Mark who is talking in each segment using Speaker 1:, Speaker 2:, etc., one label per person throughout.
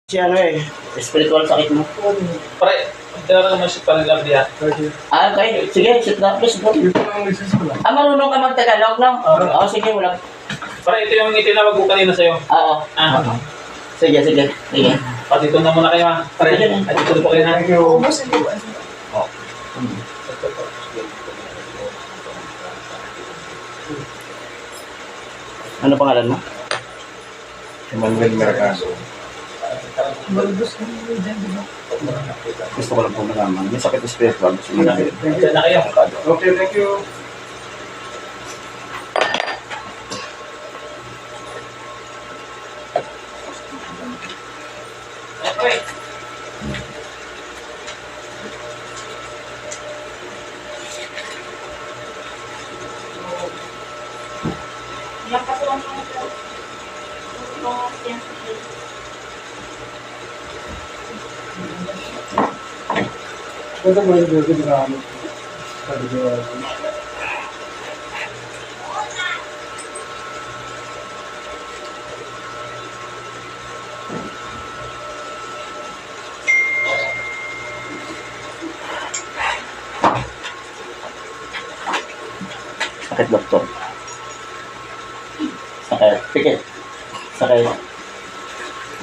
Speaker 1: Si ano spiritual sakit mo.
Speaker 2: Pare, dala naman siya pala lang diya.
Speaker 1: Okay. Sige, sit down. Please, go. Marunong ka mag-Tagalog, no? Oo, sige, wala.
Speaker 2: Pare, ito yung itinawag ko kanina sa'yo.
Speaker 1: Oo. Sige. Sige.
Speaker 2: Pati ito na muna kayo ha. Pare, at ito po kayo ha.
Speaker 1: Ano pangalan mo?
Speaker 3: Emmanuel Mercado.
Speaker 1: Gusto ko lang po malaman. May sakit spiritual. Gusto mo namin.
Speaker 2: Diyan na kayo.
Speaker 3: Okay, thank you.
Speaker 2: Okay.
Speaker 4: Yang katuan mo ito.
Speaker 3: Ito mo yung gagawin na kami.
Speaker 1: Sakit, doktor. Sakit. Pikit. Sakit.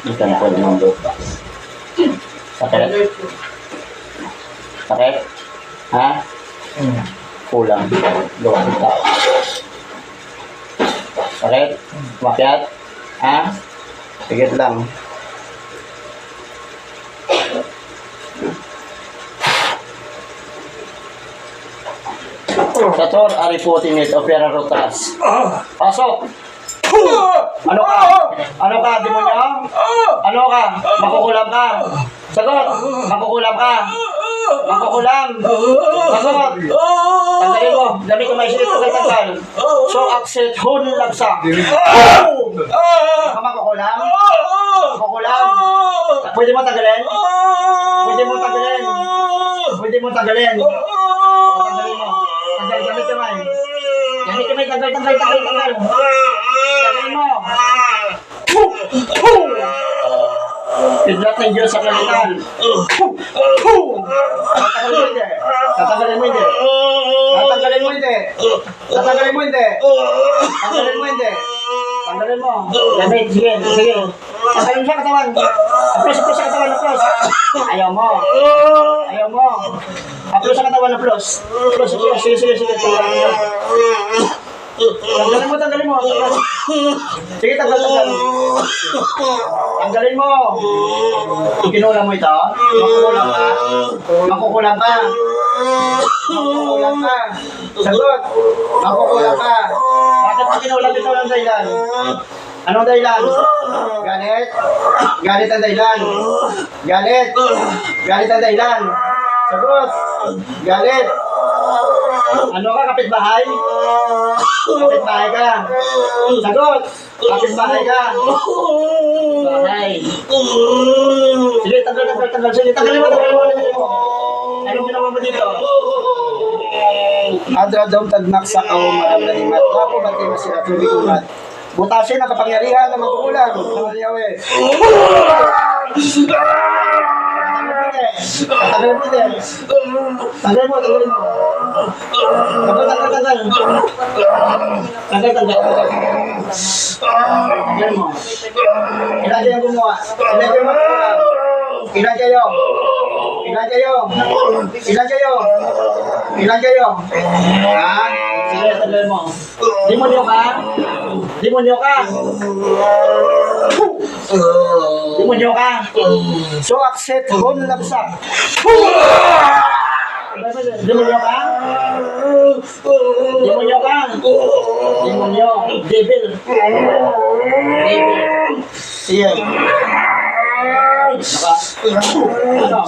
Speaker 1: Ikan po ng butas. Sakit. Sakit. Ha? Kulang. Luwag ng tao. Sakit. Makyat. Ha? Pikit lang. Sator, ari po tinit o pera rotas. Pasok! Ano ka? Ano ka, demonyo? Ano ka? Makukulam ka? Sagot! Makukulam ka? Makukulam? Sagot! Tanggalin mo. Dami ko may silip ko kay tanggal. So, accept hun lagsa. Ano ka makukulam? Makukulam? Pwede mo tanggalin? Pwede mo tanggalin? Pwede mo tanggalin? Tanggalin mo. Tanggal, gamit kamay. Gamit kamay, tanggal. Tanggalin mo. Pidlat ng Diyos sa kalitan. Tatanggalin mo hindi. Tatanggalin mo hindi. Tatanggalin mo hindi. Tatanggalin mo hindi. Tanggalin mo. Gamit, sige. Tanggalin mo sa katawan. Aplos sa katawan, aplos. Ayaw mo. Aplos sa katawan, aplos. Sige. Tanggalin mo. Sige, tanggal. Tanggalin mo. Ikinulam mo ito. Makukulang ka. Sagot. Makukulang ka. Bakit mo kinulam ito ng dahilan? Anong dahilan? Galit ang dahilan. Galit ang dahilan. Sagot. Galit. Ano ka, kapitbahay? Kapitbahay ka. Sagot. Kapitbahay ka. Bahay. Sige, tanggal. Sige, tanggalin mo. Anong ginawa mo dito? Adradom tagnak sa kaumaram na limat. Wapo ba tayo masira tulikulat? Butasin ang kapangyarihan na magkukulang. Yawe. Tanggalin mo din. Tanggalin mo. Tanggal. Tanggalin mo. Ilan kayo gumawa? Ilan kayo? Ha? Sige, tanggalin mo. Demonyo ka? So, accept hon labsak. Demonyo ka? Demonyo. Devil. Sige. Ano?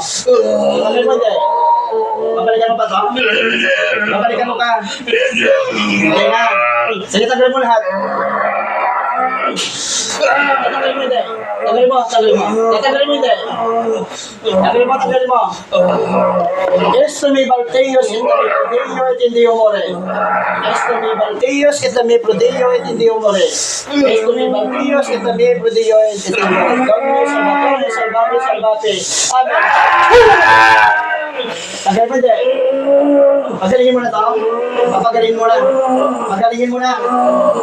Speaker 1: Babalikan mo pa to? Babalikan mo ka? Sige na. Sige, tanggalin mo lahat. Tatanggalin mo hindi. Tanggalin mo. Tatanggalin mo hindi. Tanggalin mo. Esto mi Balteos et mi Prodigio et Indio More. Esto mi Balteos et mi Prodigio et Indio More. Esto mi Balteos et mi Prodigio et Indio More. Dominus Salvatore, Salvate. Amen. Tanggalin mo hindi. Pagalingin mo na to. Papagalingin mo na. Pagalingin mo na.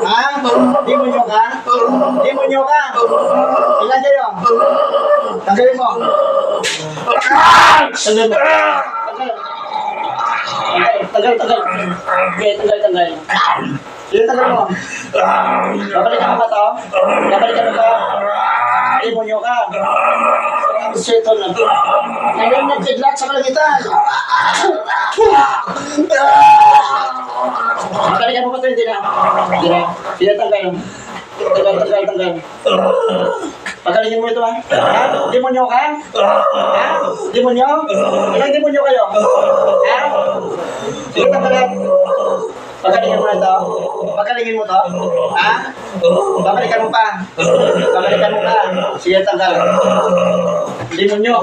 Speaker 1: Ha? Demonyo ka? Demonyo ka? Ilan kayo? Tanggalin mo. Tanggalin mo. Tanggal. Okay, tanggal. Sige, tanggal mo. Babalikan mo ba to? Babalikan mo ba? Demonyo ka. Seto na. Ngayon nagkidlat sa kalangitan. Babalikan mo ba ito? Hindi na. Sige, tanggal. Tanggal. Pagalingin mo ito ha? Demonyo ka? Demonyo? Ilang demonyo kayo? Sige, tanggalan. Pagalingin mo ito? Pagalingin mo ito? Babalikan mo pa? Sige, tanggal. Demonyo.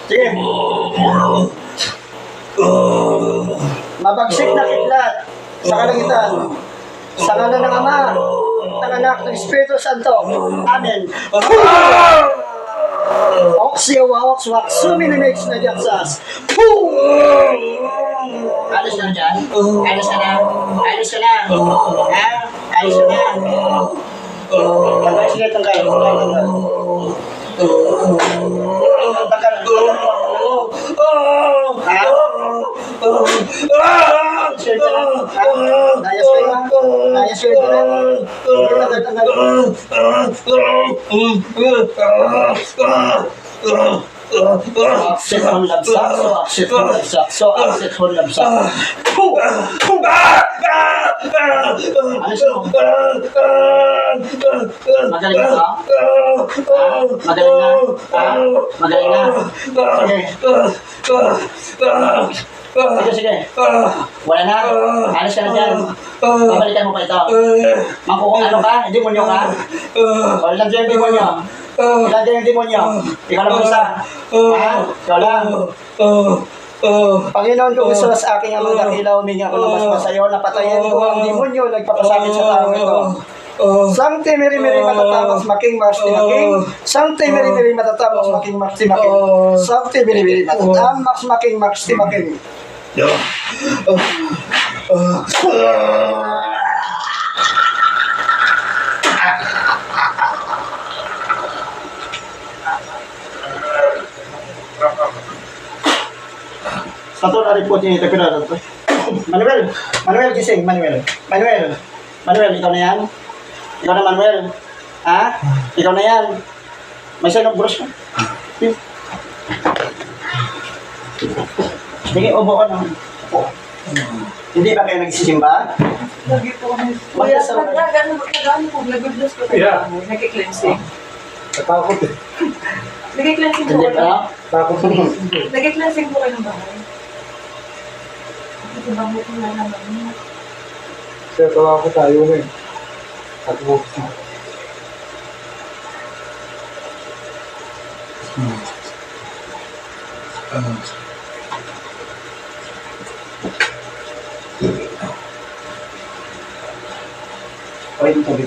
Speaker 1: Sige. Mabagsik na kidlat sa kalangitan. Sa ngalan ng Ama, ng Anak, ng Espiritu Santo. Amen. Oxio, wax, suminimix na jaksas. Alis na dyan? Alis ka na? Tanggal. Dayas kayo Aksit hon labsak. Alis mo. Magaling ka? Magaling na. Sige. Wala na. Alis ka na dyan. Babalikan mo pa ito. Ano ka? Demonyo ka? Wala lang dyan yung demonyo. Ilan dyan yung demonyo? Ikaw lang isa. Ikaw lang. Panginoon ko gusto sa aking amang dakila, humingi ako ng mas masayo, napatayin ko ang demonyo, nagpapasakit sa tao ito. Sancte meri matatapos making mars timaking. Sancte meri matatapos making mars timaking. Sancte meri matatapos making mars timaking. Satu dari putih itu kena tu. Manuel gising, Manuel, ikaw na yan? Ikaw na, Manuel? Ikaw na yan? May sayo brush ka? Sige, ubo ka na. Hindi ba kayo nagsisimba?
Speaker 4: Lagi po kami. Kuya, nagano po, nag-bless po tayo. Nag-cleansing.
Speaker 3: Natakot eh.
Speaker 4: Nag-cleansing po
Speaker 1: Hindi
Speaker 4: kayo.
Speaker 1: pa?
Speaker 3: Takot sa mga.
Speaker 4: Nag-cleansing po kayo ng bahay. Ito ba mo kung nalaman niya?
Speaker 3: Siya tawa ko tayo na eh. Takot siya.
Speaker 1: Okay, dito.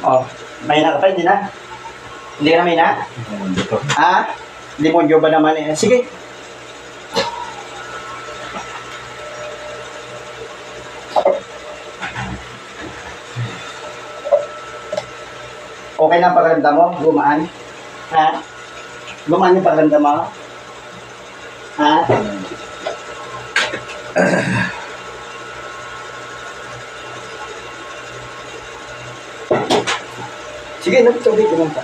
Speaker 1: Oh, may na ka pa, hindi na? Hindi na may na? Demonyo ba naman eh? Sige. Okay na ang pakiramdam mo? Gumaan? Gumaan yung pakiramdam mo? Sige, tubig naman ka.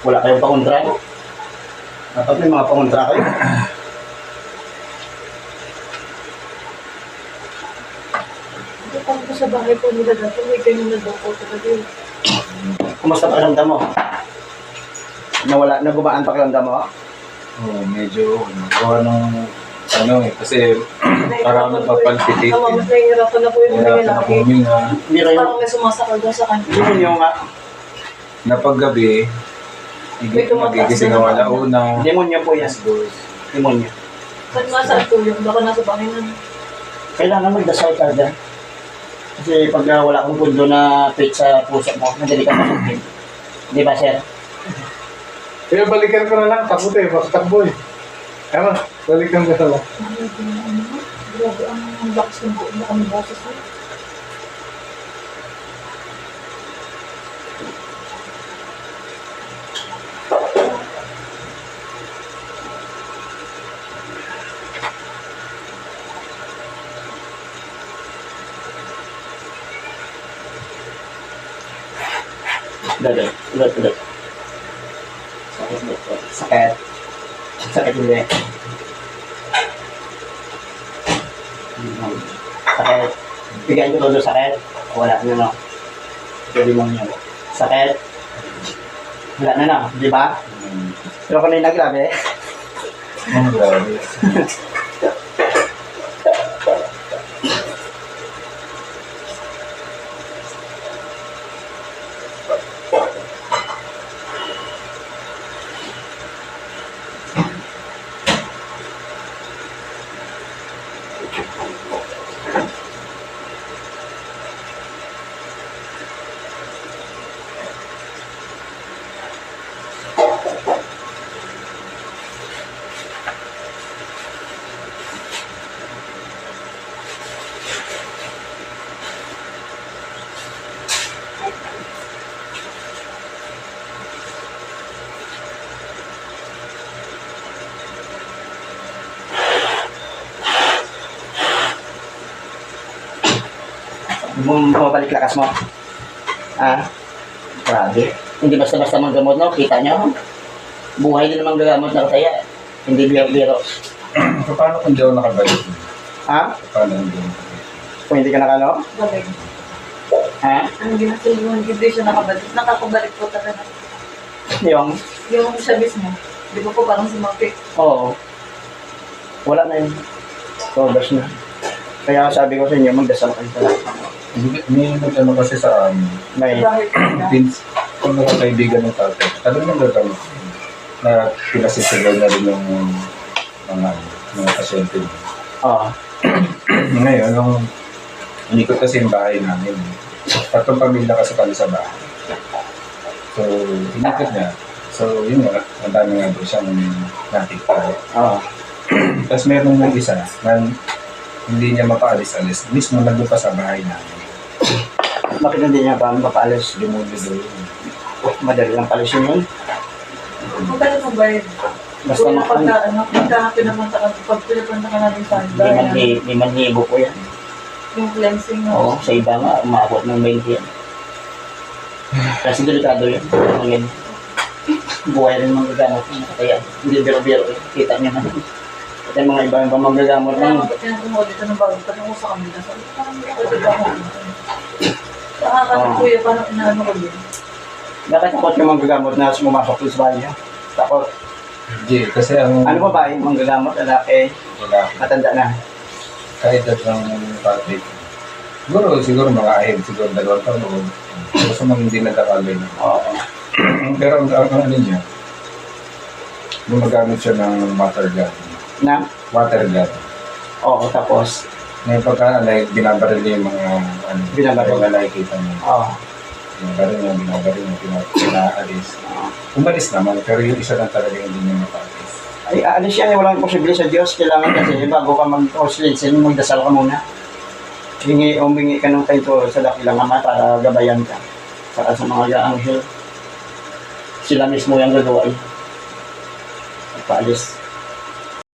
Speaker 1: Wala kayong pakontra? Dapat may mga pakontra kayo.
Speaker 4: Pag po sa bahay po nila dati, may ganyan na daw po talaga yun.
Speaker 1: Kumusta pakiramdam mo? Nagumaan pakiramdam mo?
Speaker 3: Oo, medyo gawa ng ano eh, kasi parang napapalpitate.
Speaker 4: Tama, mas nahihirapan na po yung mga
Speaker 3: Kaya
Speaker 4: lalaki.
Speaker 3: huminga.
Speaker 1: Hindi kayo.
Speaker 4: Parang may sumasakal doon sa kanya.
Speaker 1: Hindi nyo nga.
Speaker 3: Na paggabi, hindi
Speaker 4: May tumataas
Speaker 3: magigising
Speaker 4: na
Speaker 3: na wala una.
Speaker 1: Demonyo po yan.
Speaker 3: Yes, boss.
Speaker 1: Demonyo.
Speaker 4: Saan nga saan po yung baka nasa bahay na.
Speaker 1: Kailangan magdasal ka dyan. Kasi pag wala kang pundo na fit sa puso mo, madali ka masukin. Di ba, sir?
Speaker 3: Kaya balikan ko na lang, takot eh, basta takbo eh. Kaya balikan ko na lang.
Speaker 4: Grabe, ang lakas ng buong na kami boses mo.
Speaker 1: Ulit. Sakit. Sakit hindi. Sakit. Bigyan ko todo sakit. Wala na no. Pwede mo yun. Sakit. Wala na no. Di ba? Pero kanina grabe.
Speaker 3: Ang grabe.
Speaker 1: Bumabalik lakas mo. Ah, grabe. Hindi basta-basta manggamot, no? Kita nyo? Buhay din namang gagamot na kaya. Hindi biro-biro.
Speaker 3: So, paano kung di ako nakabalik?
Speaker 1: Ha?
Speaker 3: Paano hindi ako nakabalik?
Speaker 1: Kung hindi ka nakano?
Speaker 4: Balik.
Speaker 1: Ha?
Speaker 4: Ang ginagawa, hindi siya nakabalik. Nakakabalik po talaga.
Speaker 1: Yung?
Speaker 4: Yung sa mismo. Di ba po parang sumapit?
Speaker 1: Oo. Wala na yun. Sobras na. Kaya sabi ko sa inyo, magdasal kayo talaga.
Speaker 3: May ano kasi sa amin.
Speaker 1: May,
Speaker 4: Sa bahay po nila.
Speaker 3: Since kung nakakaibigan ng tatay, talagang nagagamit ko na pinasisigaw na rin yung mga pasyente niya.
Speaker 1: oo.
Speaker 3: Ngayon, nung inikot kasi yung bahay namin, tatlong pamilya kasi kami sa bahay. So, inikot niya. So, yun nga, ang dami nga doon siyang nakita.
Speaker 1: Oo.
Speaker 3: Tapos meron ng isa na hindi niya mapaalis-alis. Mismo nandun pa sa bahay namin.
Speaker 1: Bakit hindi niya pa mapaalis?
Speaker 3: Demonyo doon.
Speaker 1: Madali lang palisin yun.
Speaker 4: Magkano mo ba yun?
Speaker 1: Basta
Speaker 4: Kung
Speaker 1: makang
Speaker 4: pagka pinapunta ka, pag pinapunta ka natin sa bayan,
Speaker 1: may manhibo po yan.
Speaker 4: yung cleansing mo.
Speaker 1: Oo, sa iba nga, umabot ng 20 yan. Kasi delikado yan. Mga buhay rin mga gagamot ng kaya hindi biro-biro eh. Kita niyo na. At yung mga ibang magagamot
Speaker 4: Kaya
Speaker 1: ng
Speaker 4: nga, tinatungo dito ng bago, tanong ko sa kanila. Sabi ko, parang hindi ako dito ako. Nakakalang kuya, parang inaano ko yun.
Speaker 1: nakatakot yung magagamot na sumamasok sa bahay niya. Takot.
Speaker 3: Hindi, kasi ang
Speaker 1: Ano ba ba yung manggagamot? Lalaki,
Speaker 3: wala,
Speaker 1: matanda na.
Speaker 3: kahit at ng Patrick, siguro mga ahib, siguro 2 taon. Gusto mong hindi nagkakalay na.
Speaker 1: Oo.
Speaker 3: Pero ang ano niya, gumagamit siya ng water gun.
Speaker 1: Na?
Speaker 3: Water gun.
Speaker 1: Oo, tapos.
Speaker 3: Ngayon pagka binabaril niya yung mga
Speaker 1: Binabaril.
Speaker 3: mga nakikita niya.
Speaker 1: Oo.
Speaker 3: Binabaril niya, pinaalis. Umalis naman, pero yung isa lang talaga hindi niya mapaalis.
Speaker 1: Ay, aalis yan. Walang posible sa Diyos. Kailangan kasi bago ka mag-oslinsin, magdasal ka muna. Humingi ka ng kayo sa dakilang ama para gabayan ka. saka sa mga yaanghel. Sila mismo yung gagawa. Paalis.